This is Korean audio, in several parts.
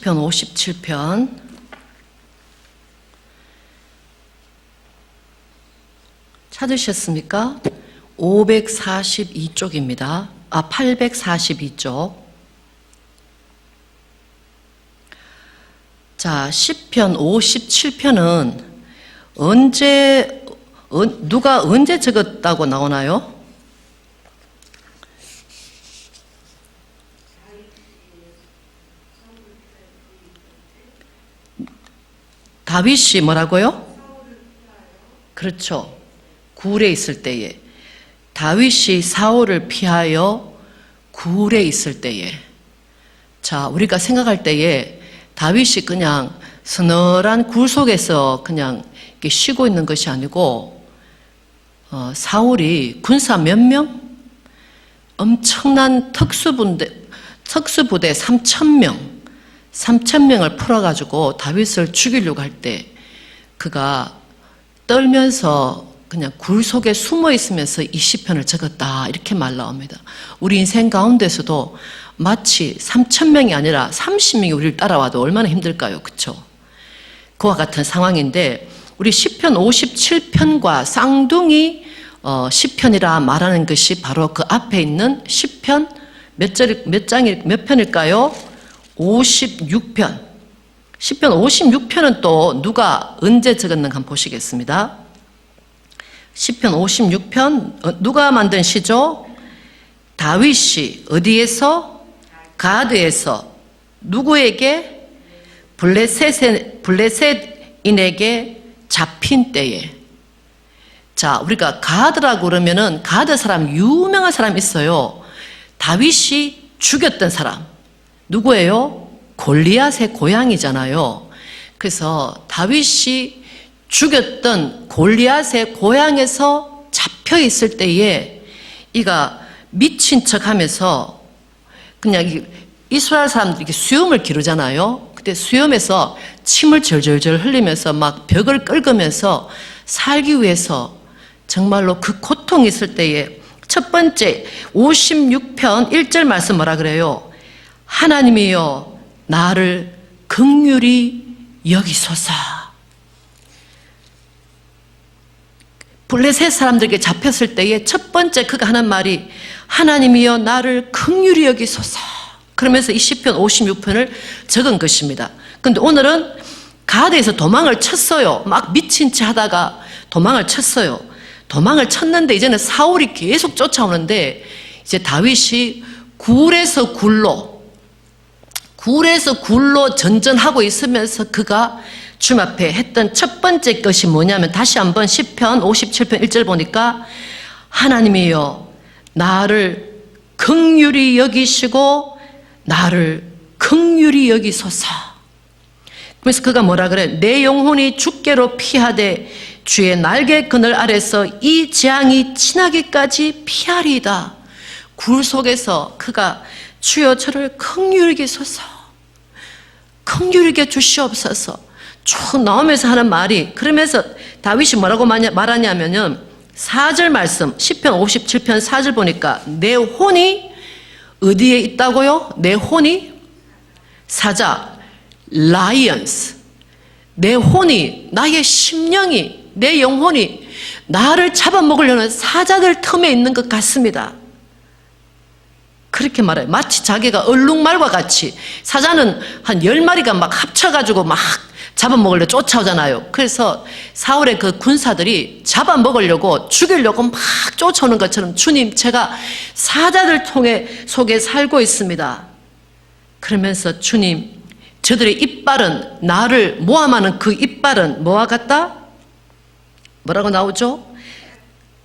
시편 57편 찾으셨습니까? 542쪽입니다. 842쪽. 자, 시편 57편은 누가 언제 적었다고 나오나요? 다윗이 뭐라고요? 그렇죠. 굴에 있을 때에. 다윗이 사울을 피하여 굴에 있을 때에. 자, 우리가 생각할 때에 다윗이 그냥 서늘한 굴 속에서 그냥 이렇게 쉬고 있는 것이 아니고, 사울이 군사 몇 명? 엄청난 특수부대 3,000명을 풀어가지고 다윗을 죽이려고 할 때 그가 떨면서 그냥 굴 속에 숨어 있으면서 이 시편을 적었다, 이렇게 말 나옵니다. 우리 인생 가운데서도 마치 3,000명이 아니라 30명이 우리를 따라와도 얼마나 힘들까요? 그렇죠? 그와 같은 상황인데, 우리 시편 57편과 쌍둥이 시편이라 말하는 것이 바로 그 앞에 있는 시편 몇 편일까요? 56편. 시편 56편은 또 누가 언제 적었는가 한번 보시겠습니다. 시편 56편 누가 만든 시죠? 다윗이 어디에서? 가드에서 누구에게? 블레셋인에게 잡힌 때에. 자, 우리가 가드라고 그러면은 가드 사람, 유명한 사람 있어요. 다윗이 죽였던 사람 누구예요? 골리앗의 고향이잖아요. 그래서 다윗이 죽였던 골리앗의 고향에서 잡혀 있을 때에 이가 미친 척하면서 그냥 이스라엘 사람들이 이렇게 수염을 기르잖아요. 그때 수염에서 침을 절절절 흘리면서 막 벽을 긁으면서 살기 위해서 정말로 그 고통이 있을 때에 첫 번째 56편 1절 말씀 뭐라 그래요? 하나님이여 나를 긍휼히 여기소서. 블레셋 사람들에게 잡혔을 때에 첫 번째 그가 하는 말이 하나님이여 나를 긍휼히 여기소서. 그러면서 이 시편 56편을 적은 것입니다. 그런데 오늘은 가드에서 도망을 쳤어요. 막 미친 채 하다가 도망을 쳤어요. 도망을 쳤는데 이제는 사울이 계속 쫓아오는데 이제 다윗이 굴에서 굴로 전전하고 있으면서 그가 주님 앞에 했던 첫 번째 것이 뭐냐면, 다시 한번 시편 57편 1절 보니까 하나님이여 나를 긍휼히 여기시고 나를 긍휼히 여기소서. 그래서 그가 뭐라 그래? 내 영혼이 주께로 피하되 주의 날개 그늘 아래서 이 재앙이 지나기까지 피하리이다. 굴 속에서 그가 주여 저를 긍휼히 여기소서, 긍휼히 여겨 주시옵소서 쭉 나오면서 하는 말이, 그러면서 다윗이 뭐라고 말하냐면은 4절 말씀, 시편 57편 4절 보니까 내 혼이 어디에 있다고요? 내 혼이 사자 라이언스, 내 혼이, 나의 심령이, 내 영혼이 나를 잡아먹으려는 사자들 틈에 있는 것 같습니다. 그렇게 말해요. 마치 자기가 얼룩말과 같이. 사자는 한 10마리가 막 합쳐가지고 막 잡아먹으려 쫓아오잖아요. 그래서 사울의 그 군사들이 잡아먹으려고 죽이려고 막 쫓아오는 것처럼, 주님 제가 사자들 속에 살고 있습니다. 그러면서 주님 저들의 이빨은, 나를 모함하는 그 이빨은 뭐와 같다? 뭐라고 나오죠?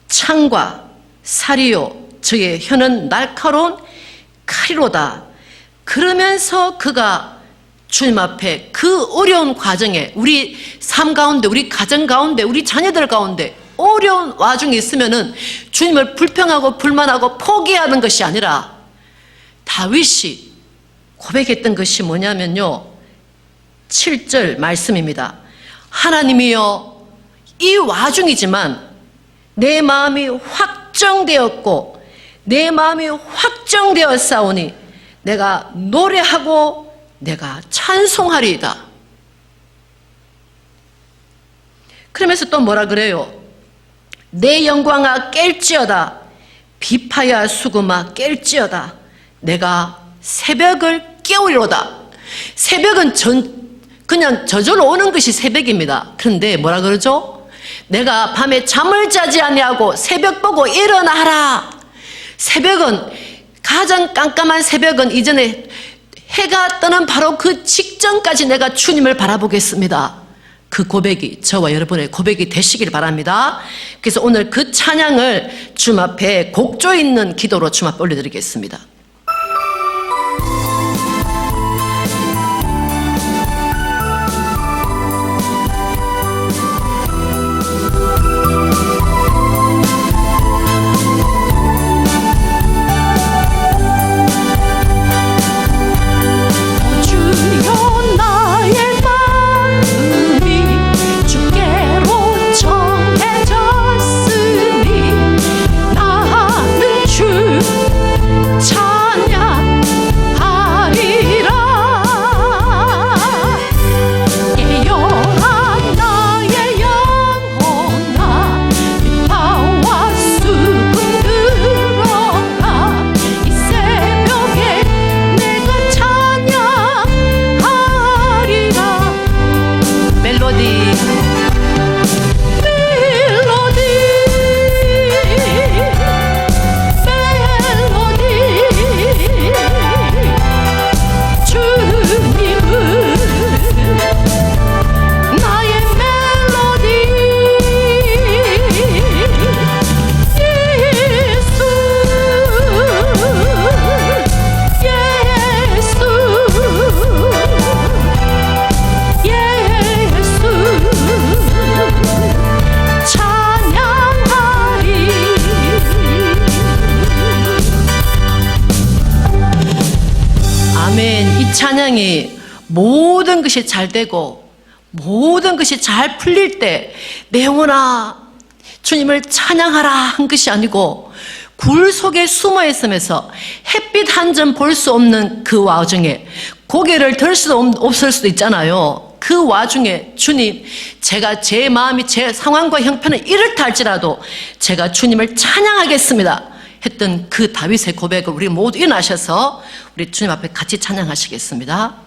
창과 살이요 저의 혀는 날카로운 칼이로다. 그러면서 그가 주님 앞에 그 어려운 과정에, 우리 삶 가운데, 우리 가정 가운데, 우리 자녀들 가운데 어려운 와중에 있으면은 주님을 불평하고 불만하고 포기하는 것이 아니라 다윗이 고백했던 것이 뭐냐면요, 7절 말씀입니다. 하나님이여 이 와중이지만 내 마음이 확정되었고 내 마음이 확정되었사오니 내가 노래하고 내가 찬송하리이다. 그러면서 또 뭐라 그래요? 내 영광아 깰지어다. 비파야 수금아 깰지어다. 내가 새벽을 깨우리로다. 새벽은 그냥 저절로 오는 것이 새벽입니다. 그런데 뭐라 그러죠? 내가 밤에 잠을 자지 아니하고 새벽 보고 일어나라. 새벽은, 가장 깜깜한 새벽은 이전에 해가 뜨는 바로 그 직전까지 내가 주님을 바라보겠습니다. 그 고백이 저와 여러분의 고백이 되시길 바랍니다. 그래서 오늘 그 찬양을 주님 앞에 곡조 있는 기도로 주님 앞에 올려드리겠습니다. 찬양이 모든 것이 잘 되고 모든 것이 잘 풀릴 때 내 영혼아 주님을 찬양하라 한 것이 아니고 굴 속에 숨어 있으면서 햇빛 한 점 볼 수 없는 그 와중에 고개를 들 수도 없을 수도 있잖아요. 그 와중에 주님, 제가 제 마음이 제 상황과 형편은 이렇다 할지라도 제가 주님을 찬양하겠습니다 했던 그 다윗의 고백을 우리 모두 일어나셔서 우리 주님 앞에 같이 찬양하시겠습니다.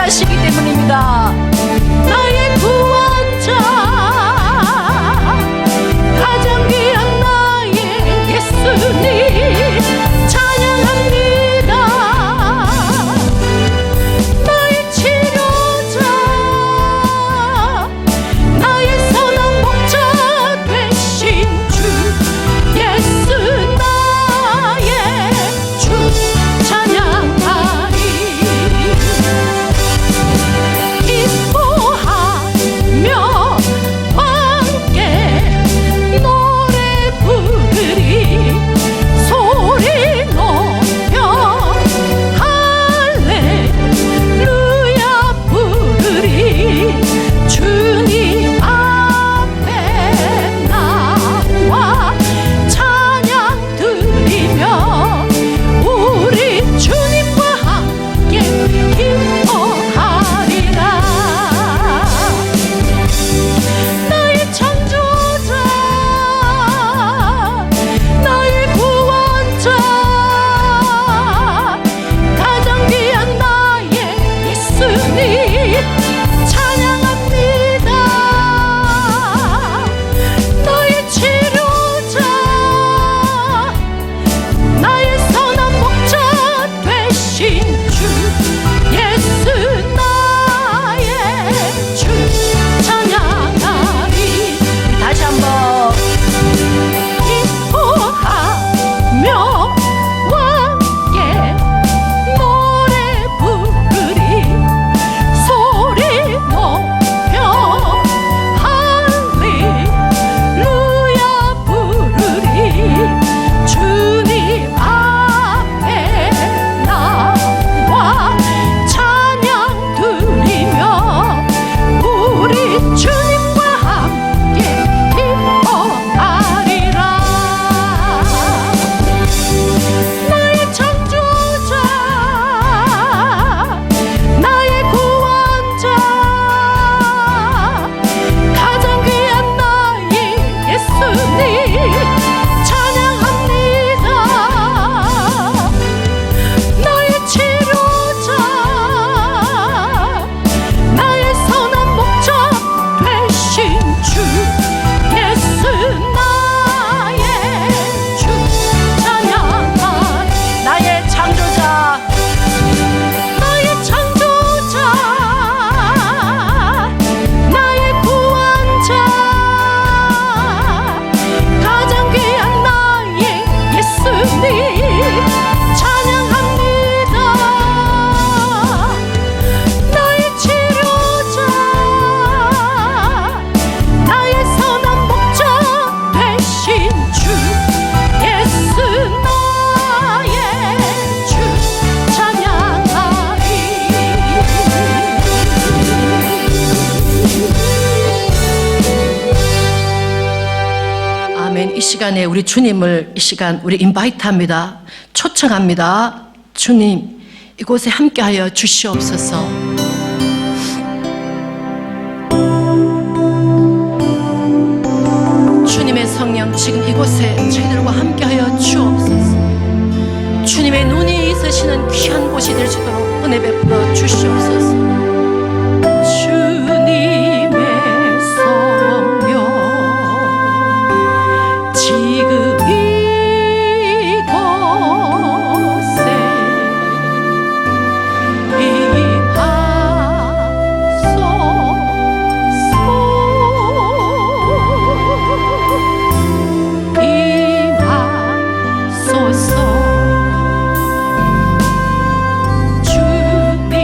함께하시기 때문입니다. 나의 구원자, 가장 귀한 나의 예수님 찬양합니다. 나의 치료자, 나의 선한 목자 되신 주 예수 나의 주 찬양하리. 기뻐하며 함께 노래 부르리. 소리 높여 할렐루야 부르리. 주님 앞에 나와 찬양 드리며 우리 주님과 함께 기뻐하리라. 나의 창조자, 나의 구원자, 가장 귀한 나의 예수님 찬양합니다. 나의 치료자, 나의 선한 목자 되신 주 예수 나의 주 찬양하리. 다시 한번 기뻐하며 함께 노래 부르리. 소리 높여 할렐루야 부르리. 주님 앞에 나와 찬양 드리며 우리 주님과 함께 기뻐하리라. 나의 창조자, 나의 구원자, 가장 귀한 나의 예수님 찬양합니다. 나의 치료자, 나의 선한 목자 되신 주 예수 나의 주 찬양하리. 나의 창조자, 나의 창조자, 나의 구원자, 가장 귀한 나의 예수님 찬양합니다. 나의 치료자, 나의 선한 목자 되신 주 예수 나의 주 찬양하리. 아멘. 이 시간에 우리 주님을 이 시간 우리 인바이트합니다. 초청합니다. 주님 이곳에 함께하여 주시옵소서. 주님의 성령 지금 이곳에 저희들과 함께하여 주옵소서. 주님의 눈이 있으시는 귀한 곳이 되시도록 은혜 베풀어 주시옵소서. 주님의 성령 지금 이곳에 임하소서. 주님의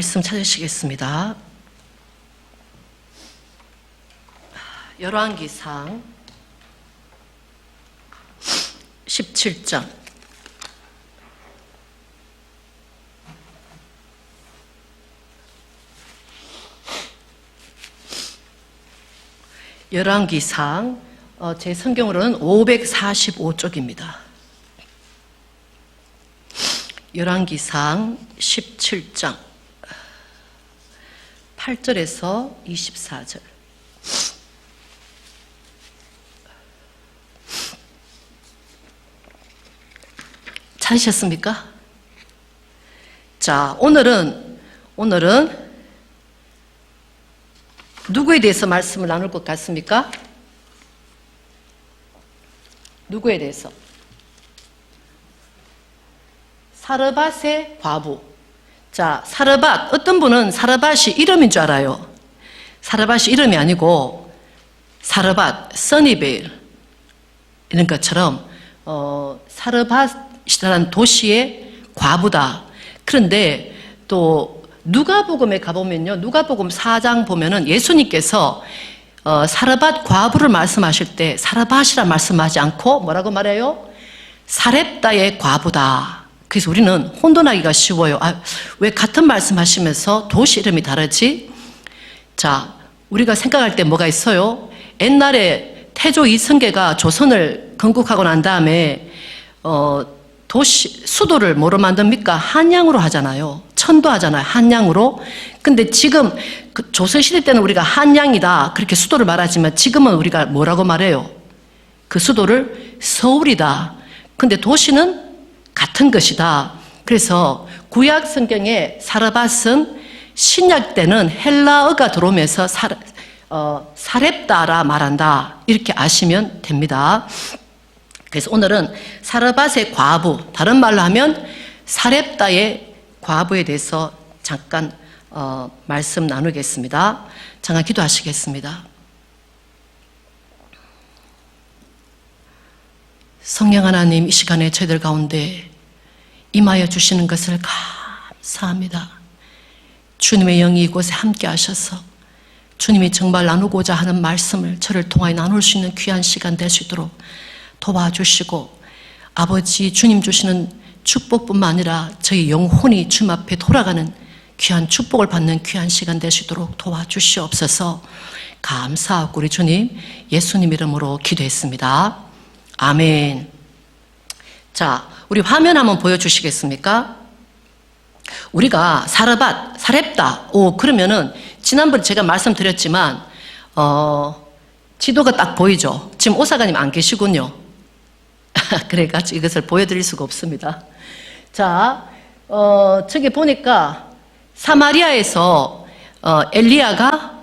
말씀 찾으시겠습니다. 열왕기상 17장. 열왕기상 제 성경으로는 545쪽입니다. 열왕기상 17장 8절에서 24절. 찾으셨습니까? 자, 오늘은 누구에 대해서 말씀을 나눌 것 같습니까? 누구에 대해서? 사르밧의 과부. 자, 사르밧, 어떤 분은 사르밧이 이름인 줄 알아요. 사르밧이 이름이 아니고 사르밧, 써니베일 이런 것처럼 사르밧이라는 도시의 과부다. 그런데 또 누가복음에 가보면요, 누가복음 4장 보면은 예수님께서 사르밧 과부를 말씀하실 때 사르밧이라 말씀하지 않고 뭐라고 말해요? 사렙다의 과부다. 그래서 우리는 혼돈하기가 쉬워요. 왜 같은 말씀하시면서 도시 이름이 다르지? 자, 우리가 생각할 때 뭐가 있어요? 옛날에 태조 이성계가 조선을 건국하고 난 다음에 수도를 뭐로 만듭니까? 한양으로 하잖아요. 천도하잖아요. 한양으로. 근데 지금 그 조선시대 때는 우리가 한양이다 그렇게 수도를 말하지만 지금은 우리가 뭐라고 말해요? 그 수도를 서울이다. 근데 도시는 같은 것이다. 그래서 구약 성경에 사르밧은 신약 때는 헬라어가 들어오면서 사렙다라 말한다. 이렇게 아시면 됩니다. 그래서 오늘은 사르밧의 과부, 다른 말로 하면 사렙다의 과부에 대해서 잠깐 말씀 나누겠습니다. 잠깐 기도하시겠습니다. 성령 하나님, 이 시간에 저희들 가운데 임하여 주시는 것을 감사합니다. 주님의 영이 이곳에 함께 하셔서 주님이 정말 나누고자 하는 말씀을 저를 통하여 나눌 수 있는 귀한 시간 될 수 있도록 도와주시고, 아버지 주님 주시는 축복뿐만 아니라 저희 영혼이 주님 앞에 돌아가는 귀한 축복을 받는 귀한 시간 될 수 있도록 도와주시옵소서. 감사하고 우리 주님 예수님 이름으로 기도했습니다. 아멘. 자, 우리 화면 한번 보여주시겠습니까? 우리가 사렙다. 그러면은 지난번에 제가 말씀드렸지만 지도가 딱 보이죠? 지금 오사가님 안 계시군요. 그래가지고 이것을 보여드릴 수가 없습니다. 자, 저기 보니까 사마리아에서 엘리야가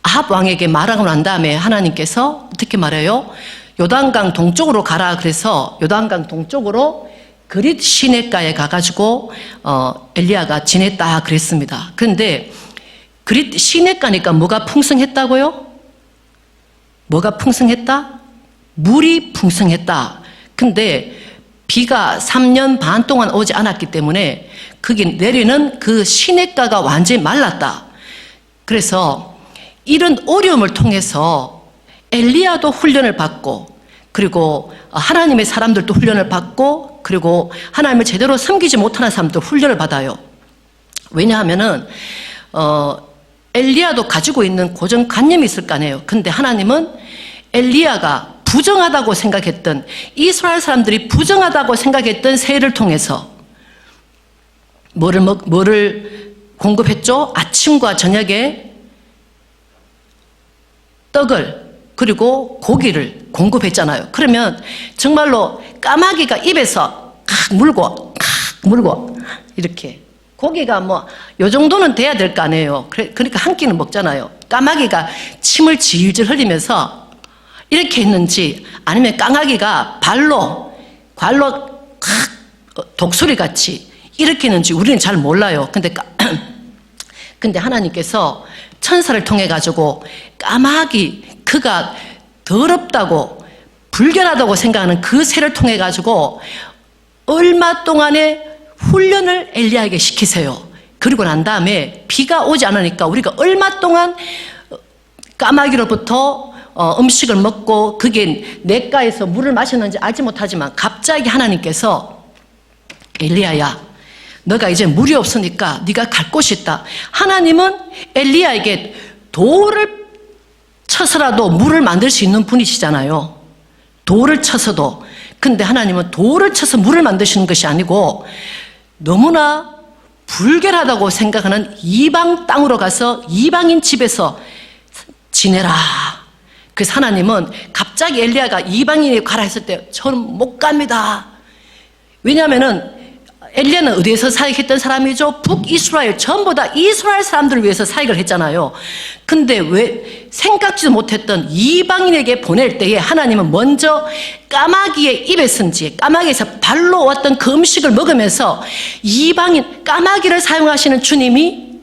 아합 왕에게 말하고 난 다음에 하나님께서 어떻게 말해요? 요단강 동쪽으로 가라. 그래서 요단강 동쪽으로 그릿 시내가에 가가지고 엘리야가 지냈다 그랬습니다. 그런데 그릿 시내가니까 뭐가 풍성했다고요? 뭐가 풍성했다? 물이 풍성했다. 근데 비가 3년 반 동안 오지 않았기 때문에 거기 내리는 그 시냇가가 완전히 말랐다. 그래서 이런 어려움을 통해서 엘리야도 훈련을 받고, 그리고 하나님의 사람들도 훈련을 받고, 그리고 하나님을 제대로 섬기지 못하는 사람도 훈련을 받아요. 왜냐하면은 엘리야도 가지고 있는 고정관념이 있을 거 아니에요. 근데 하나님은 엘리야가 부정하다고 생각했던, 이스라엘 사람들이 부정하다고 생각했던 새를 통해서 뭐를 공급했죠? 아침과 저녁에 떡을, 그리고 고기를 공급했잖아요. 그러면 정말로 까마귀가 입에서 물고 이렇게, 고기가 요 정도는 돼야 될 거 아니에요. 그러니까 한 끼는 먹잖아요. 까마귀가 침을 질질 흘리면서 이렇게 했는지, 아니면 까마귀가 발로 독수리 같이 이렇게 했는지 우리는 잘 몰라요. 근데 하나님께서 천사를 통해 가지고 까마귀, 그가 더럽다고 불결하다고 생각하는 그 새를 통해 가지고 얼마 동안의 훈련을 엘리야에게 시키세요. 그 그리고 난 다음에 비가 오지 않으니까 우리가 얼마 동안 까마귀로부터 음식을 먹고 그게 냇가에서 물을 마셨는지 알지 못하지만 갑자기 하나님께서 엘리야야, 너가 이제 물이 없으니까 네가 갈 곳이 있다. 하나님은 엘리야에게 돌을 쳐서라도 물을 만들 수 있는 분이시잖아요. 돌을 쳐서도. 근데 하나님은 돌을 쳐서 물을 만드시는 것이 아니고 너무나 불결하다고 생각하는 이방 땅으로 가서 이방인 집에서 지내라. 그래서 하나님은 갑자기 엘리야가 이방인이 가라 했을 때 저는 못 갑니다. 왜냐하면은 엘리야는 어디에서 사역했던 사람이죠? 북이스라엘, 전부 다 이스라엘 사람들을 위해서 사역을 했잖아요. 근데 왜 생각지도 못했던 이방인에게 보낼 때에 하나님은 먼저 까마귀의 입에선지 까마귀에서 발로 왔던 그 음식을 먹으면서 이방인, 까마귀를 사용하시는 주님이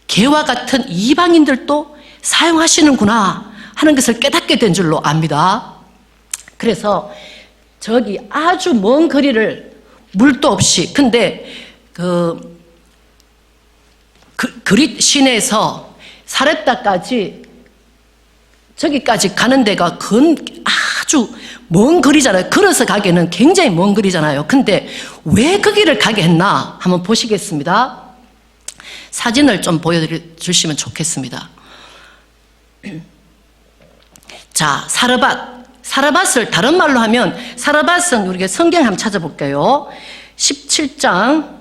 개와 같은 이방인들도 사용하시는구나 하는 것을 깨닫게 된 줄로 압니다. 그래서 저기 아주 먼 거리를 물도 없이, 근데 그릿 시내에서 사렙다까지 저기까지 가는 데가 아주 먼 거리잖아요. 걸어서 가기에는 굉장히 먼 거리잖아요. 근데 왜 그 길을 가게 했나 한번 보시겠습니다. 사진을 좀 보여주시면 좋겠습니다. 자, 사르밧을 다른 말로 하면, 사르밧은 우리가 성경 한번 찾아볼게요. 17장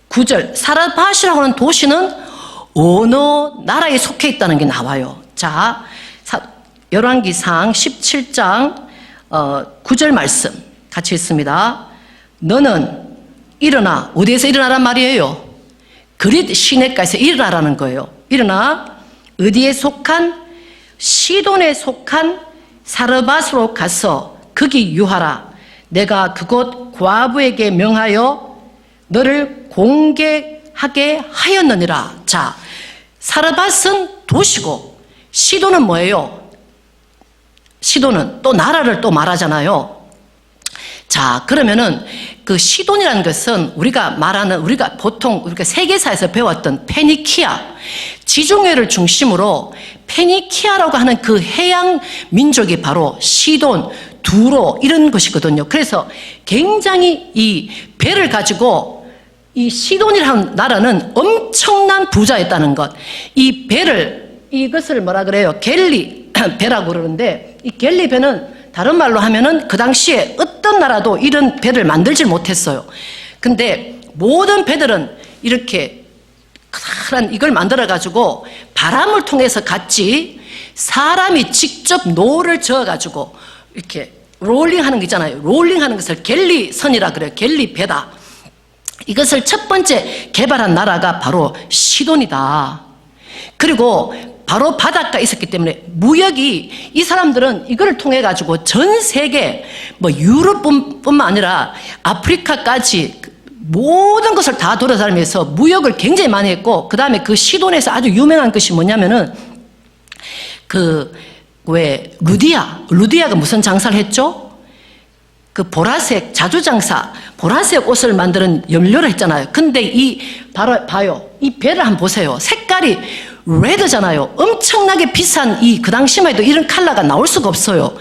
9절. 사르밧이라고 하는 도시는 어느 나라에 속해 있다는 게 나와요. 자, 열왕기상 17장 9절 말씀 같이 있습니다. 너는 일어나. 어디에서 일어나란 말이에요? 그릿 시내가에서 일어나라는 거예요. 일어나 어디에 속한, 시돈에 속한 사르밧으로 가서 거기 유하라. 내가 그곳 과부에게 명하여 너를 공개하게 하였느니라. 자, 사르밧은 도시고 시돈은 뭐예요? 시돈은 또 나라를 또 말하잖아요. 자, 그러면은 그 시돈이라는 것은 우리가 보통 우리가 세계사에서 배웠던 페니키아, 지중해를 중심으로 페니키아라고 하는 그 해양 민족이 바로 시돈, 두로 이런 것이거든요. 그래서 굉장히 이 배를 가지고 이 시돈이라는 나라는 엄청난 부자였다는 것. 이 배를, 이것을 뭐라 그래요? 갤리 배라고 그러는데, 이 갤리 배는 다른 말로 하면은 그 당시에 어떤 나라도 이런 배를 만들지 못했어요. 근데 모든 배들은 이렇게 커다란 이걸 만들어가지고 바람을 통해서 갔지, 사람이 직접 노를 저어가지고 이렇게 롤링하는 거 있잖아요. 롤링하는 것을 갤리선이라 그래요. 갤리 배다. 이것을 첫 번째 개발한 나라가 바로 시돈이다. 그리고 바로 바닷가에 있었기 때문에 무역이, 이 사람들은 이거를 통해 가지고 전 세계 뭐 유럽뿐만 아니라 아프리카까지 모든 것을 다 돌아다니면서 무역을 굉장히 많이 했고, 그 다음에 그 시돈에서 아주 유명한 것이 뭐냐면은 루디아가 무슨 장사를 했죠? 그 보라색 자주장사, 보라색 옷을 만드는 염료를 했잖아요. 근데 봐요. 이 배를 한번 보세요. 색깔이 레드잖아요. 엄청나게 비싼 그 당시만 해도 이런 컬러가 나올 수가 없어요.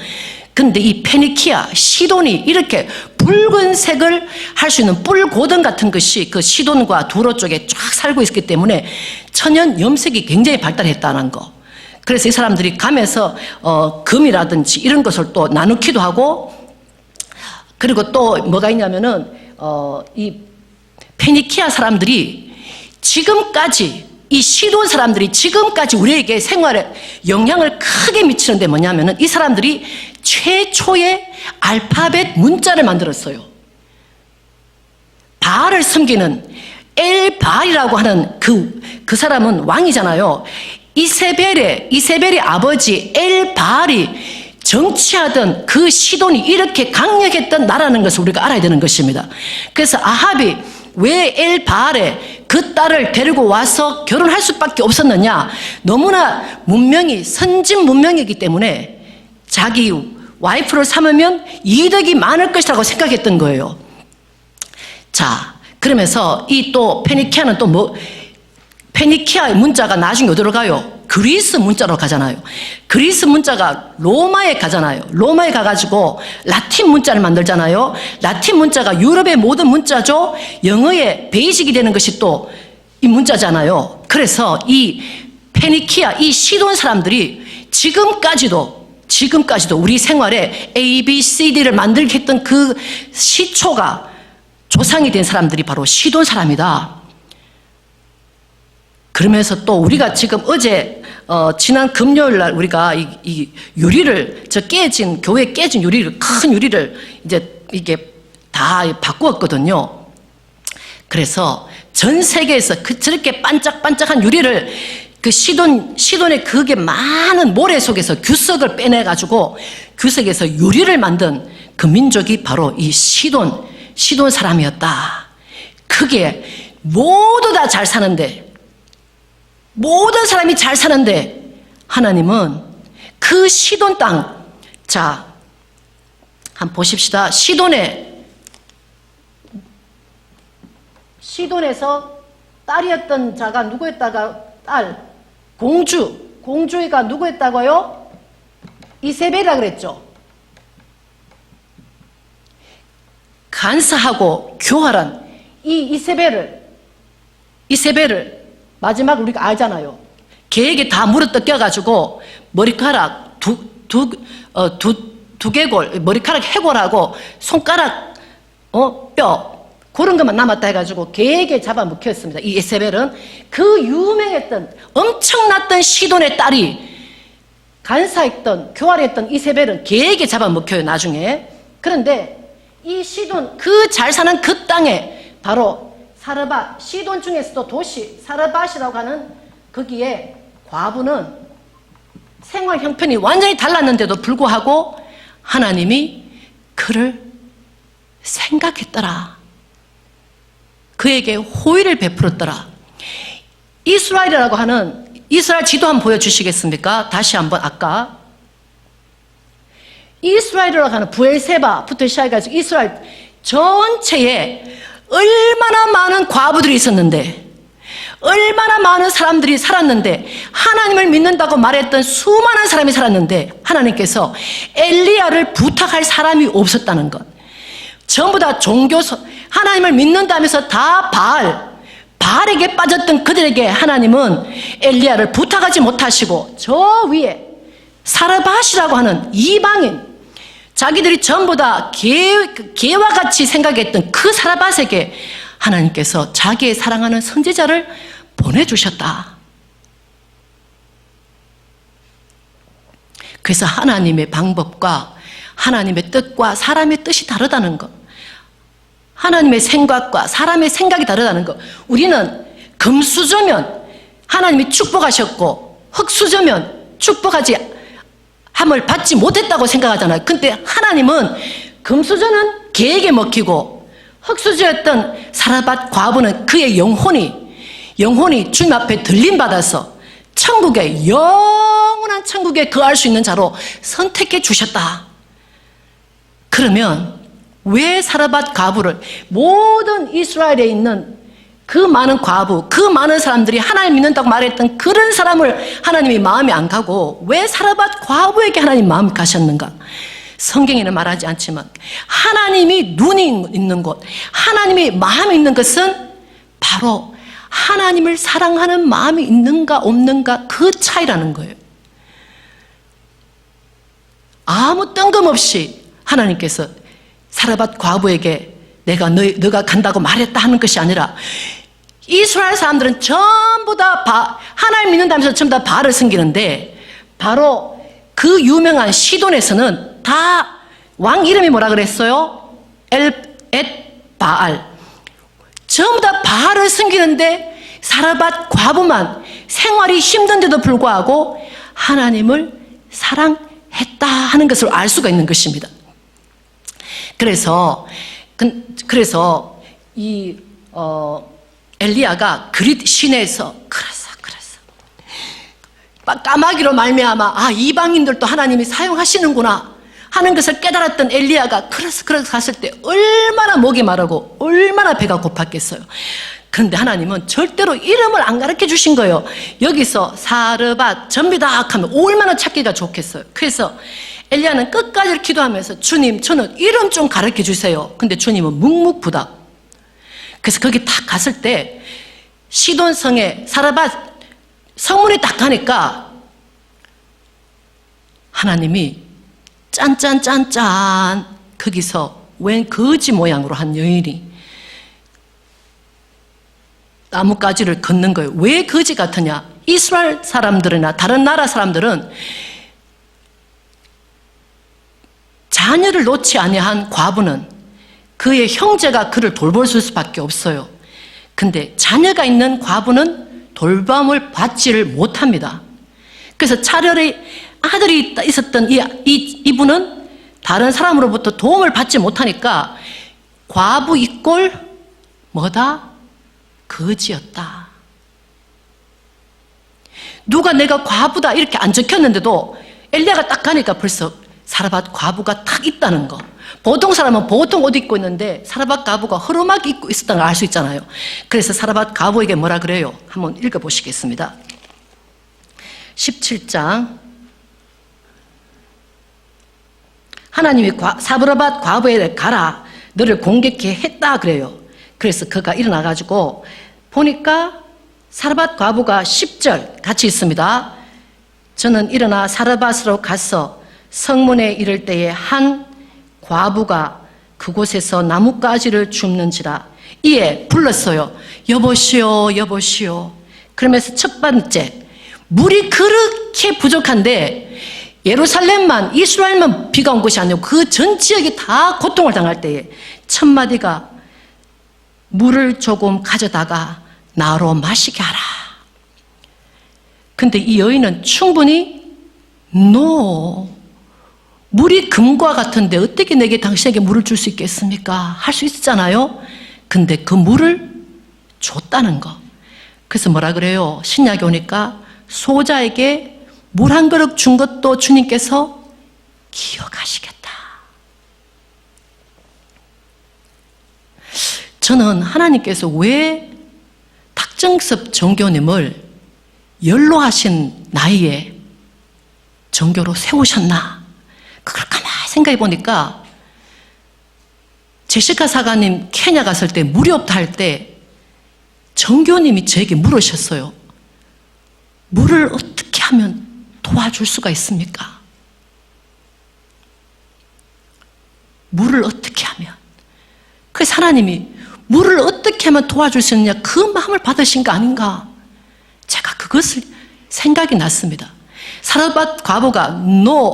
근데 이 페니키아, 시돈이 이렇게 붉은색을 할 수 있는 뿔고등 같은 것이 그 시돈과 두로 쪽에 쫙 살고 있기 때문에 천연 염색이 굉장히 발달했다는 거. 그래서 이 사람들이 가면서 금이라든지 이런 것을 또 나누기도 하고, 그리고 또 뭐가 있냐면은 이 페니키아 사람들이 지금까지, 이 시돈 사람들이 지금까지 우리에게 생활에 영향을 크게 미치는데 뭐냐면은 이 사람들이 최초의 알파벳 문자를 만들었어요. 바알을 섬기는 엘바알이라고 하는 그 사람은 왕이잖아요. 이세벨의 아버지 엘바알이 정치하던 그 시돈이 이렇게 강력했던 나라는 것을 우리가 알아야 되는 것입니다. 그래서 아합이 왜 엘바알에 그 딸을 데리고 와서 결혼할 수밖에 없었느냐? 너무나 선진 문명이기 때문에 자기 와이프를 삼으면 이득이 많을 것이라고 생각했던 거예요. 자, 그러면서 이 또 페니키아는 또 뭐, 페니키아의 문자가 나중에 어디로 가요? 그리스 문자로 가잖아요. 그리스 문자가 로마에 가잖아요. 로마에 가가지고 라틴 문자를 만들잖아요. 라틴 문자가 유럽의 모든 문자죠. 영어의 베이직이 되는 것이 또 이 문자잖아요. 그래서 이 페니키아, 이 시돈 사람들이 지금까지도 우리 생활에 A, B, C, D를 만들게 했던 그 시초가 조상이 된 사람들이 바로 시돈 사람이다. 그러면서 또 우리가 지금 어제 지난 금요일 날 우리가 이 유리를 교회 깨진 유리를 큰 유리를 이제 이게 다 바꾸었거든요. 그래서 전 세계에서 저렇게 반짝반짝한 유리를 그 시돈의 그게 많은 모래 속에서 규석을 빼내가지고 규석에서 유리를 만든 그 민족이 바로 이 시돈 사람이었다. 그게 모두 다 잘 사는데, 모든 사람이 잘 사는데 하나님은 그 시돈 땅, 자, 한번 보십시다. 시돈에서 딸이었던 자가 누구였다가 공주가 누구였다고요? 이세벨이라 그랬죠. 간사하고 교활한 이 이세벨을 마지막 우리가 알잖아요. 개에게 다 물어뜯겨가지고 머리카락 두개골 머리카락 해골하고 손가락 뼈 그런 것만 남았다 해가지고 개에게 잡아먹혔습니다. 이 이세벨은 그 유명했던 엄청났던 시돈의 딸이 간사했던 교활했던 이세벨은 개에게 잡아먹혀요 나중에. 그런데 이 시돈 그 잘 사는 그 땅에 바로 사르밧, 시돈 중에서도 도시 사르밧이라고 하는 거기에 과부는 생활 형편이 완전히 달랐는데도 불구하고 하나님이 그를 생각했더라. 그에게 호의를 베풀었더라. 이스라엘이라고 하는 이스라엘 지도 한번 보여주시겠습니까? 다시 한번 아까 이스라엘이라고 하는 부엘세바부터 시작해가지고 이스라엘 전체에 얼마나 많은 과부들이 있었는데, 얼마나 많은 사람들이 살았는데, 하나님을 믿는다고 말했던 수많은 사람이 살았는데 하나님께서 엘리야를 부탁할 사람이 없었다는 것. 전부 다 하나님을 믿는다면서 다 바알에게 빠졌던 그들에게 하나님은 엘리야를 부탁하지 못하시고 저 위에 사르밧이라고 하는 이방인, 자기들이 전부 다 개와 같이 생각했던 그 사르밧에게 하나님께서 자기의 사랑하는 선지자를 보내주셨다. 그래서 하나님의 방법과 하나님의 뜻과 사람의 뜻이 다르다는 것, 하나님의 생각과 사람의 생각이 다르다는 것. 우리는 금수저면 하나님이 축복하셨고 흙수저면 축복하지 함을 받지 못했다고 생각하잖아요. 근데 하나님은 금수저는 개에게 먹히고 흙수저였던 사르밧 과부는 그의 영혼이 주님 앞에 들림받아서 영원한 천국에 거할 수 있는 자로 선택해 주셨다. 그러면 왜 사르밧 과부를, 모든 이스라엘에 있는 그 많은 과부, 그 많은 사람들이 하나님 믿는다고 말했던 그런 사람을 하나님이 마음이 안 가고 왜 사르밧 과부에게 하나님 마음이 가셨는가? 성경에는 말하지 않지만 하나님이 눈이 있는 곳, 하나님이 마음이 있는 것은 바로 하나님을 사랑하는 마음이 있는가 없는가 그 차이라는 거예요. 아무 뜬금없이 하나님께서 사르밧 과부에게 내가 너가 간다고 말했다 하는 것이 아니라 이스라엘 사람들은 전부 다 하나님 믿는다면서 전부 다 바알을 섬기는데, 바로 그 유명한 시돈에서는 다 왕 이름이 뭐라 그랬어요? 바알. 전부 다 바알을 섬기는데 사르밧 과부만 생활이 힘든데도 불구하고 하나님을 사랑했다 하는 것을 알 수가 있는 것입니다. 그래서 이 엘리야가 그릿 시내에서 그랬어. 이방인들도 하나님이 사용하시는구나 하는 것을 깨달았던 엘리야가 그래서 갔을 때 얼마나 목이 마르고 얼마나 배가 고팠겠어요. 그런데 하나님은 절대로 이름을 안 가르쳐 주신 거예요. 여기서 사르밧 전비다 하면 얼마나 찾기가 좋겠어요. 그래서 엘리야는 끝까지 기도하면서 주님, 저는 이름 좀 가르쳐 주세요. 근데 주님은 묵묵부답. 그래서 거기 딱 갔을 때 시돈성에 사르밧 성문이 딱 가니까 하나님이 짠짠짠짠 거기서 웬 거지 모양으로 한 여인이 나뭇가지를 걷는 거예요. 왜 거지 같으냐? 이스라엘 사람들이나 다른 나라 사람들은 자녀를 놓지 아니한 과부는 그의 형제가 그를 돌볼 수밖에 없어요. 근데 자녀가 있는 과부는 돌봄을 받지를 못합니다. 그래서 차라리 아들이 있었던 이분은 다른 사람으로부터 도움을 받지 못하니까 과부 이꼴 뭐다? 거지였다. 누가 내가 과부다 이렇게 안 적혔는데도 엘리야가 딱 가니까 벌써 사르밧 과부가 딱 있다는 거. 보통 사람은 보통 옷 입고 있는데 사르밧 과부가 허름하게 입고 있었다는 걸 알 수 있잖아요. 그래서 사르밧 과부에게 뭐라 그래요? 한번 읽어보시겠습니다. 17장 하나님이 사르밧 과부에게 가라, 너를 공격해 했다 그래요. 그래서 그가 일어나가지고 보니까 사르밧 과부가 10절 같이 있습니다. 저는 일어나 사르밧으로 가서 성문에 이를 때에 한 과부가 그곳에서 나뭇가지를 줍는지라. 이에 불렀어요. 여보시오, 여보시오. 그러면서 첫 번째, 물이 그렇게 부족한데 예루살렘만, 이스라엘만 비가 온 것이 아니고 그 전 지역이 다 고통을 당할 때에 첫 마디가 물을 조금 가져다가 나로 마시게 하라. 근데 이 여인은 충분히 물이 금과 같은데 어떻게 내게 당신에게 물을 줄 수 있겠습니까? 할 수 있었잖아요. 근데 그 물을 줬다는 거. 그래서 뭐라 그래요? 신약에 오니까 소자에게 물 한 그릇 준 것도 주님께서 기억하시겠다. 저는 하나님께서 왜 탁정섭 정교님을 연로하신 나이에 정교로 세우셨나? 그걸 가만히 생각해 보니까 제시카 사가님 케냐 갔을 때 물이 없다 할 때 정교님이 저에게 물으셨어요. 물을 어떻게 하면 도와줄 수가 있습니까? 물을 어떻게 하면? 그래서 하나님이 물을 어떻게 하면 도와줄 수 있느냐 그 마음을 받으신 거 아닌가? 제가 그것을 생각이 났습니다. 사르밧 과부가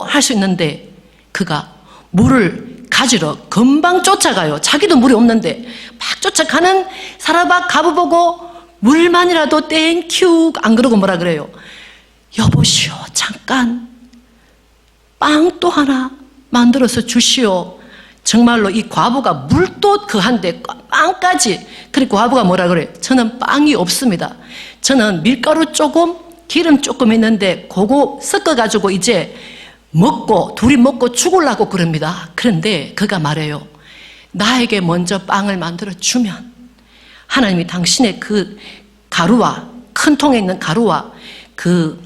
할 수 있는데 그가 물을 가지러 금방 쫓아가요. 자기도 물이 없는데 막 쫓아가는 사르밧 과부 보고 물만이라도 땡큐 안 그러고 뭐라 그래요? 여보시오, 잠깐 빵 또 하나 만들어서 주시오. 정말로 이 과부가 물도 그한데 빵까지. 그리고 과부가 뭐라 그래요? 저는 빵이 없습니다. 저는 밀가루 조금 기름 조금 있는데 그거 섞어가지고 이제 먹고 둘이 먹고 죽으려고 그럽니다. 그런데 그가 말해요. 나에게 먼저 빵을 만들어 주면 하나님이 당신의 그 가루와 큰 통에 있는 가루와 그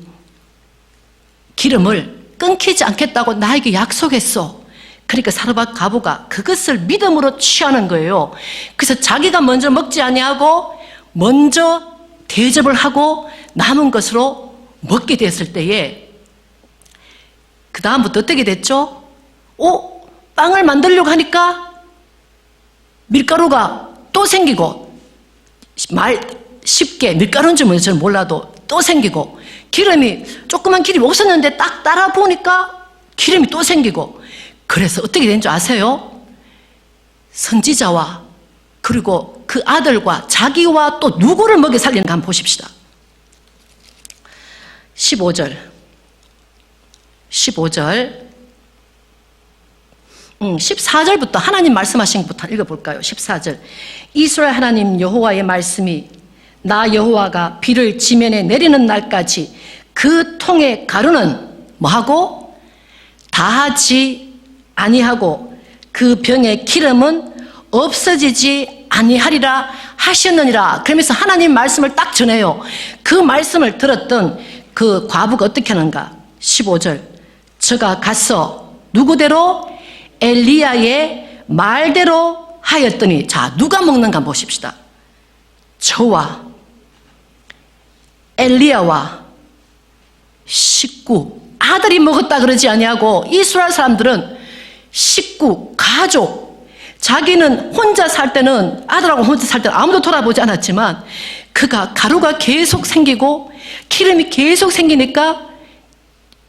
기름을 끊기지 않겠다고 나에게 약속했어. 그러니까 사르밧 과부가 그것을 믿음으로 취하는 거예요. 그래서 자기가 먼저 먹지 아니하고 먼저 대접을 하고 남은 것으로 먹게 됐을 때에 그 다음부터 어떻게 됐죠? 빵을 만들려고 하니까 밀가루가 또 생기고 쉽게 밀가루인지 뭔지 저는 몰라도 또 생기고 조그만 기름이 없었는데 딱 따라 보니까 기름이 또 생기고 그래서 어떻게 된 줄 아세요? 선지자와 그리고 그 아들과 자기와 또 누구를 먹여 살리는가 한번 보십시다. 15절 14절부터 하나님 말씀하신 것부터 읽어볼까요? 14절 이스라엘 하나님 여호와의 말씀이 나 여호와가 비를 지면에 내리는 날까지 그 통의 가루는 뭐하고 다하지 아니하고 그 병의 기름은 없어지지 아니하리라 하셨느니라. 그러면서 하나님 말씀을 딱 전해요. 그 말씀을 들었던 그 과부가 어떻게 하는가? 15절. 저가 가서 누구대로? 엘리야의 말대로 하였더니, 자, 누가 먹는가 보십시다. 저와 엘리야와 식구, 아들이 먹었다 그러지 아니하고, 이스라엘 사람들은 식구, 가족, 자기는 혼자 살 때는, 아들하고 혼자 살 때는 아무도 돌아보지 않았지만, 그가 가루가 계속 생기고 기름이 계속 생기니까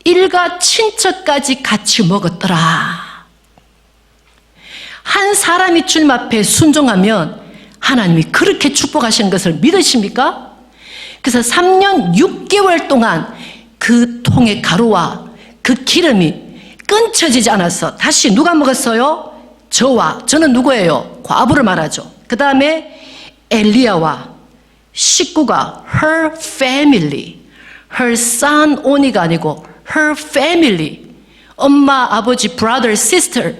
일가 친척까지 같이 먹었더라. 한 사람이 주님 앞에 순종하면 하나님이 그렇게 축복하시는 것을 믿으십니까? 그래서 3년 6개월 동안 그 통의 가루와 그 기름이 끊쳐지지 않았어. 다시 누가 먹었어요? 저는 누구예요? 과부를 말하죠. 그 다음에 엘리야와 식구가 her family, her son only가 아니고 her family, 엄마, 아버지, brother, sister,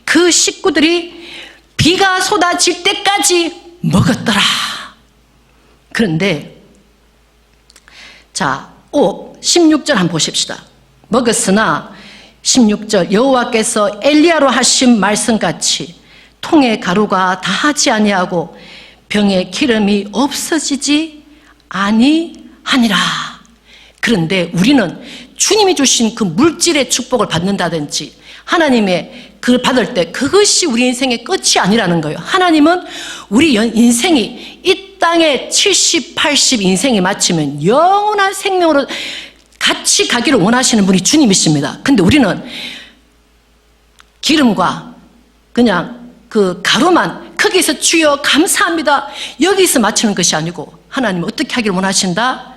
그 식구들이 비가 쏟아질 때까지 먹었더라. 그런데 자, 16절 한번 보십시다. 먹었으나 16절 여호와께서 엘리야로 하신 말씀같이 통의 가루가 다하지 아니하고 병의 기름이 없어지지 아니하니라. 그런데 우리는 주님이 주신 그 물질의 축복을 받는다든지 하나님의 그걸 받을 때 그것이 우리 인생의 끝이 아니라는 거예요. 하나님은 우리 인생이 이 땅에 70, 80 인생이 마치면 영원한 생명으로 같이 가기를 원하시는 분이 주님이십니다. 근데 우리는 기름과 그냥 그 가루만 거기서 주여 감사합니다 여기서 마치는 것이 아니고, 하나님은 어떻게 하기를 원하신다?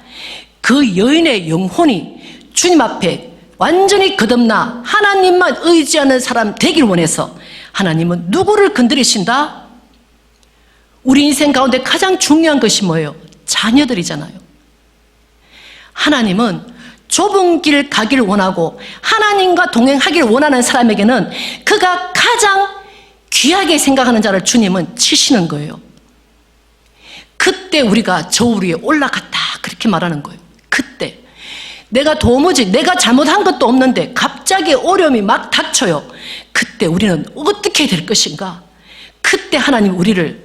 그 여인의 영혼이 주님 앞에 완전히 거듭나 하나님만 의지하는 사람 되길 원해서 하나님은 누구를 건드리신다? 우리 인생 가운데 가장 중요한 것이 뭐예요? 자녀들이잖아요. 하나님은 좁은 길 가길 원하고 하나님과 동행하길 원하는 사람에게는 그가 가장 귀하게 생각하는 자를 주님은 치시는 거예요. 그때 우리가 저 위에 올라갔다 그렇게 말하는 거예요. 그때 내가 도무지 내가 잘못한 것도 없는데 갑자기 어려움이 막 닥쳐요. 그때 우리는 어떻게 될 것인가? 그때 하나님 우리를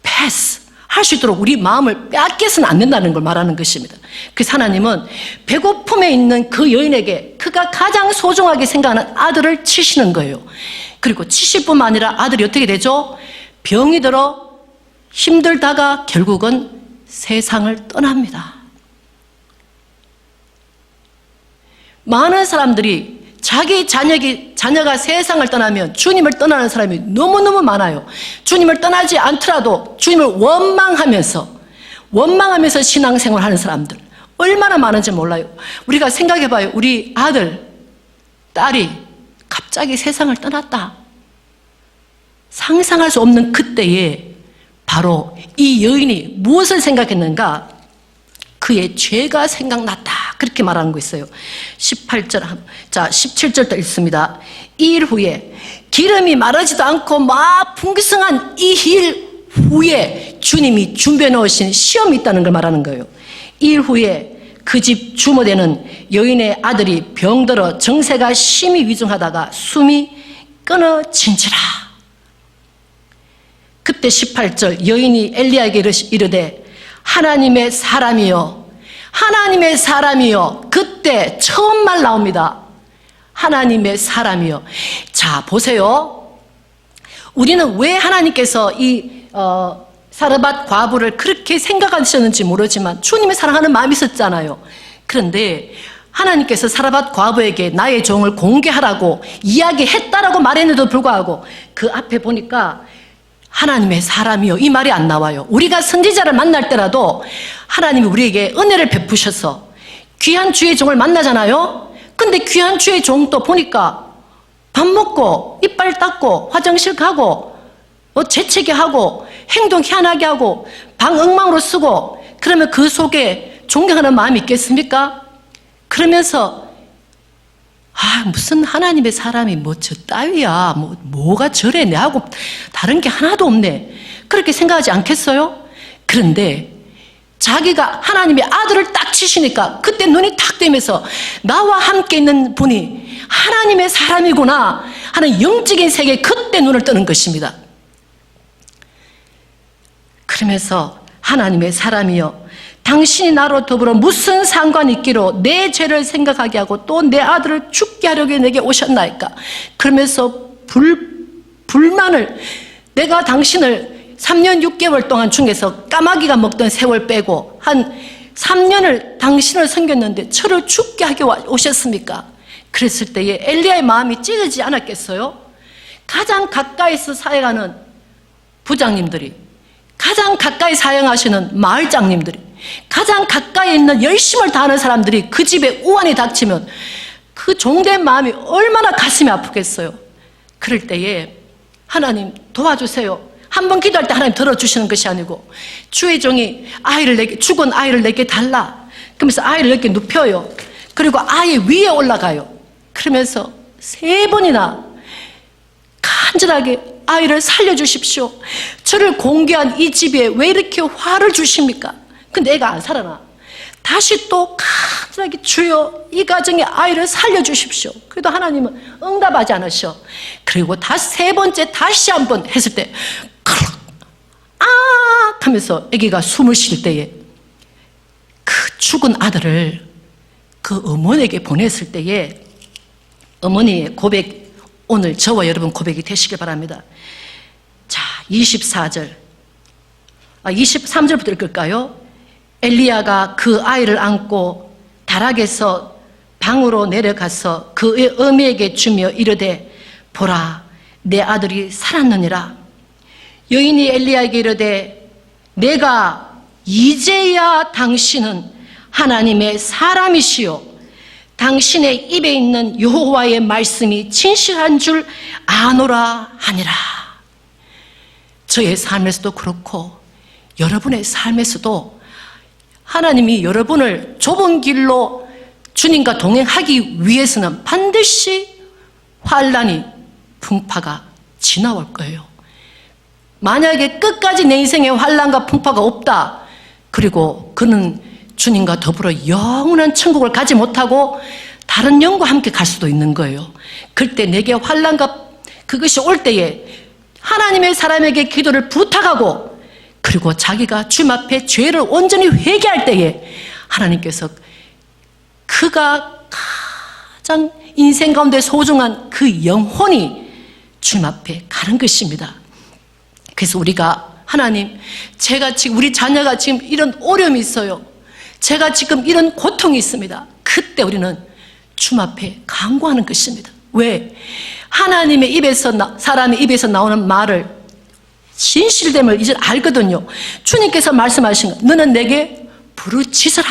패스 할 수 있도록 우리 마음을 빼앗겨서는 안 된다는 걸 말하는 것입니다. 그래서 하나님은 배고픔에 있는 그 여인에게 그가 가장 소중하게 생각하는 아들을 치시는 거예요. 그리고 치실 뿐만 아니라 아들이 어떻게 되죠? 병이 들어 힘들다가 결국은 세상을 떠납니다. 많은 사람들이 자기 자녀가 세상을 떠나면 주님을 떠나는 사람이 너무너무 많아요. 주님을 떠나지 않더라도 주님을 원망하면서 신앙생활 하는 사람들 얼마나 많은지 몰라요. 우리가 생각해봐요. 우리 아들, 딸이 갑자기 세상을 떠났다. 상상할 수 없는 그때에 바로 이 여인이 무엇을 생각했는가? 그의 죄가 생각났다. 그렇게 말하는 거 있어요. 18절, 자, 17절도 읽습니다. 이 일 후에 기름이 마르지도 않고 막 풍성한 이 일 후에 주님이 준비해 놓으신 시험이 있다는 걸 말하는 거예요. 이 일 후에 그 집 주모되는 여인의 아들이 병들어 정세가 심히 위중하다가 숨이 끊어진지라. 그때 18절 여인이 엘리야에게 이르되 하나님의 사람이여, 하나님의 사람이여. 그때 처음 말 나옵니다. 하나님의 사람이여. 자, 보세요. 우리는 왜 하나님께서 이 사르밧 과부를 그렇게 생각하셨는지 모르지만 주님이 사랑하는 마음이 있었잖아요. 그런데 하나님께서 사르밧 과부에게 나의 종을 공개하라고 이야기했다라고 말했는데도 불구하고 그 앞에 보니까 하나님의 사람이요 이 말이 안 나와요. 우리가 선지자를 만날 때라도 하나님이 우리에게 은혜를 베푸셔서 귀한 주의 종을 만나잖아요. 근데 귀한 주의 종도 보니까 밥 먹고 이빨 닦고 화장실 가고 재채기 하고 행동 희한하게 하고 방 엉망으로 쓰고, 그러면 그 속에 존경하는 마음이 있겠습니까? 그러면서 무슨 하나님의 사람이 뭐 저 따위야, 뭐가 저래, 내하고 다른 게 하나도 없네, 그렇게 생각하지 않겠어요? 그런데 자기가 하나님의 아들을 딱 치시니까 그때 눈이 탁 뜨면서 나와 함께 있는 분이 하나님의 사람이구나 하는 영적인 세계에 그때 눈을 뜨는 것입니다. 그러면서 하나님의 사람이여, 당신이 나로 더불어 무슨 상관이 있기로 내 죄를 생각하게 하고 또 내 아들을 죽게 하려고 내게 오셨나이까. 그러면서 불만을, 내가 당신을 3년 6개월 동안 중에서 까마귀가 먹던 세월 빼고 한 3년을 당신을 섬겼는데 저를 죽게 하게 오셨습니까? 그랬을 때에 엘리야의 마음이 찢어지지 않았겠어요? 가장 가까이서 사역하는 부장님들이, 가장 가까이 사역하시는 마을장님들이, 가장 가까이 있는 열심을 다하는 사람들이 그 집에 우환이 닥치면 그 종된 마음이 얼마나 가슴이 아프겠어요. 그럴 때에 하나님 도와주세요, 한번 기도할 때 하나님 들어주시는 것이 아니고 주의 종이 죽은 아이를 내게 달라 그러면서 아이를 내게 눕혀요. 그리고 아이 위에 올라가요. 그러면서 3번이나 간절하게 아이를 살려주십시오, 저를 공개한 이 집에 왜 이렇게 화를 주십니까? 근데 애가 안 살아나. 다시 또 간절하게 주여 이 가정의 아이를 살려주십시오. 그래도 하나님은 응답하지 않으셔. 그리고 다시 3번째 다시 한번 했을 때 하면서 아기가 숨을 쉴 때에 그 죽은 아들을 그 어머니에게 보냈을 때에 어머니의 고백, 오늘 저와 여러분 고백이 되시길 바랍니다. 자, 23절부터 읽을까요? 엘리야가 그 아이를 안고 다락에서 방으로 내려가서 그 어미에게 주며 이르되 보라, 내 아들이 살았느니라. 여인이 엘리야에게 이르되 내가 이제야 당신은 하나님의 사람이시요 당신의 입에 있는 여호와의 말씀이 진실한 줄 아노라 하니라. 저의 삶에서도 그렇고 여러분의 삶에서도 하나님이 여러분을 좁은 길로 주님과 동행하기 위해서는 반드시 환난이, 풍파가 지나올 거예요. 만약에 끝까지 내 인생에 환난과 풍파가 없다, 그리고 그는 주님과 더불어 영원한 천국을 가지 못하고 다른 영과 함께 갈 수도 있는 거예요. 그때 내게 환난과 그것이 올 때에 하나님의 사람에게 기도를 부탁하고 그리고 자기가 주님 앞에 죄를 온전히 회개할 때에 하나님께서 그가 가장 인생 가운데 소중한 그 영혼이 주님 앞에 가는 것입니다. 그래서 우리가 하나님, 제가 지금 우리 자녀가 지금 이런 어려움이 있어요, 제가 지금 이런 고통이 있습니다. 그때 우리는 주님 앞에 간구하는 것입니다. 왜? 하나님의 입에서, 사람의 입에서 나오는 말을 진실됨을 이제 알거든요. 주님께서 말씀하신 거, 너는 내게 부르짖으라,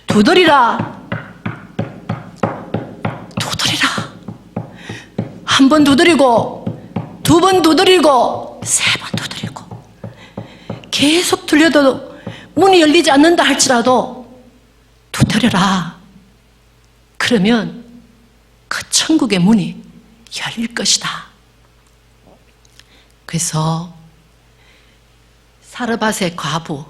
두드리라. 한 번 두드리고, 2번 두드리고, 3번 두드리고, 계속 들려도 문이 열리지 않는다 할지라도 두드려라. 그러면 그 천국의 문이 열릴 것이다. 그래서 사르밧의 과부,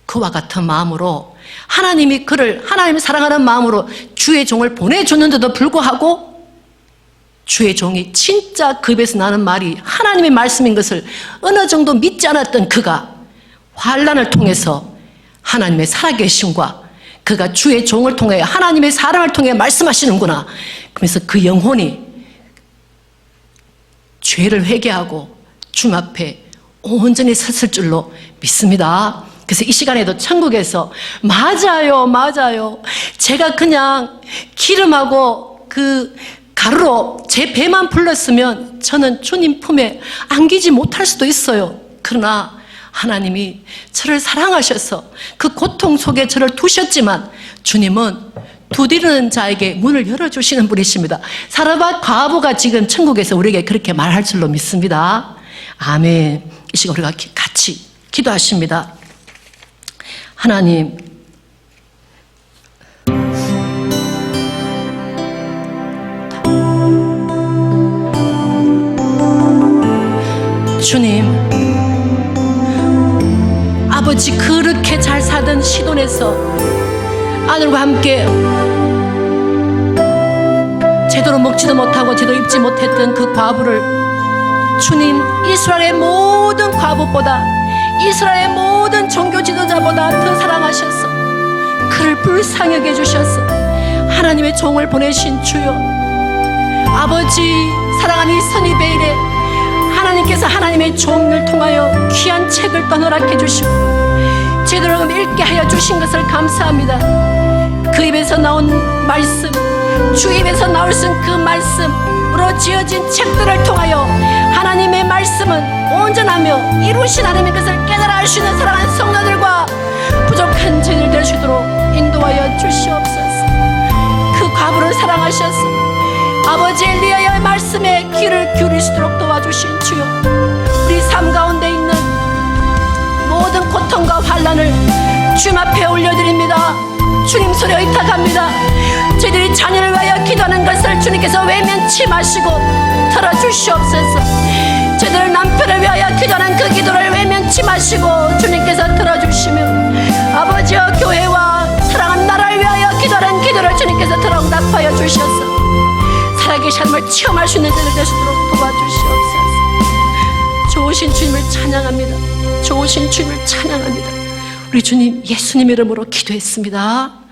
그와 같은 마음으로 하나님이 그를 하나님을 사랑하는 마음으로 주의 종을 보내줬는데도 불구하고 주의 종이 진짜 그 입에서 나는 말이 하나님의 말씀인 것을 어느 정도 믿지 않았던 그가 환난을 통해서 하나님의 살아계심과 그가 주의 종을 통해 하나님의 사랑을 통해 말씀하시는구나. 그래서 그 영혼이 죄를 회개하고 주님 앞에 온전히 섰을 줄로 믿습니다. 그래서 이 시간에도 천국에서 맞아요, 제가 그냥 기름하고 그 가루로 제 배만 불렀으면 저는 주님 품에 안기지 못할 수도 있어요. 그러나 하나님이 저를 사랑하셔서 그 고통 속에 저를 두셨지만 주님은 두드리는 자에게 문을 열어주시는 분이십니다. 사르밧 과부가 지금 천국에서 우리에게 그렇게 말할 줄로 믿습니다. 아멘. 이 시간 우리가 같이 기도하십니다. 하나님, 주님, 아버지 그렇게 잘 살던 시돈에서 아들과 함께 제대로 먹지도 못하고 제대로 입지 못했던 그 과부를 주님, 이스라엘의 모든 과부보다, 이스라엘의 모든 종교 지도자보다 더 사랑하셔서 그를 불쌍하게 해주셔서 하나님의 종을 보내신 주여, 아버지 사랑하는 이 선이베일에 하나님께서 하나님의 종을 통하여 귀한 책을 또 허락해 주시고 제대로 읽게 하여 주신 것을 감사합니다. 그 입에서 나온 말씀, 주 입에서 나올 수 있는 그 말씀으로 지어진 책들을 통하여 하나님의 말씀은 온전하며 이루신 하나님의 것을 깨달아 알 수 있는 사랑하는 성도들과 부족한 저희들 될 수 있도록 인도하여 주시옵소서. 그 과부를 사랑하셔서 아버지 엘리야의 말씀에 귀를 기울일 수 있도록 도와주신 주여, 우리 삶 가운데 있는 모든 고통과 환난을 주님 앞에 올려드립니다. 주님 손에 의탁합니다. 저희들이 자녀를 위하여 기도하는 것을 주님께서 외면치 마시고 들어주시옵소서. 저희들 남편을 위하여 기도하는 그 기도를 외면치 마시고 주님께서 들어주시며, 아버지여 교회와 사랑하는 나라를 위하여 기도하는 기도를 주님께서 들어 응답하여 주셔서 살아계신 하나님을 체험할 수 있는 자들 될 수 있도록 도와주시옵소서. 좋으신 주님을 찬양합니다. 좋으신 주님을 찬양합니다. 우리 주님 예수님 이름으로 기도했습니다. 아멘.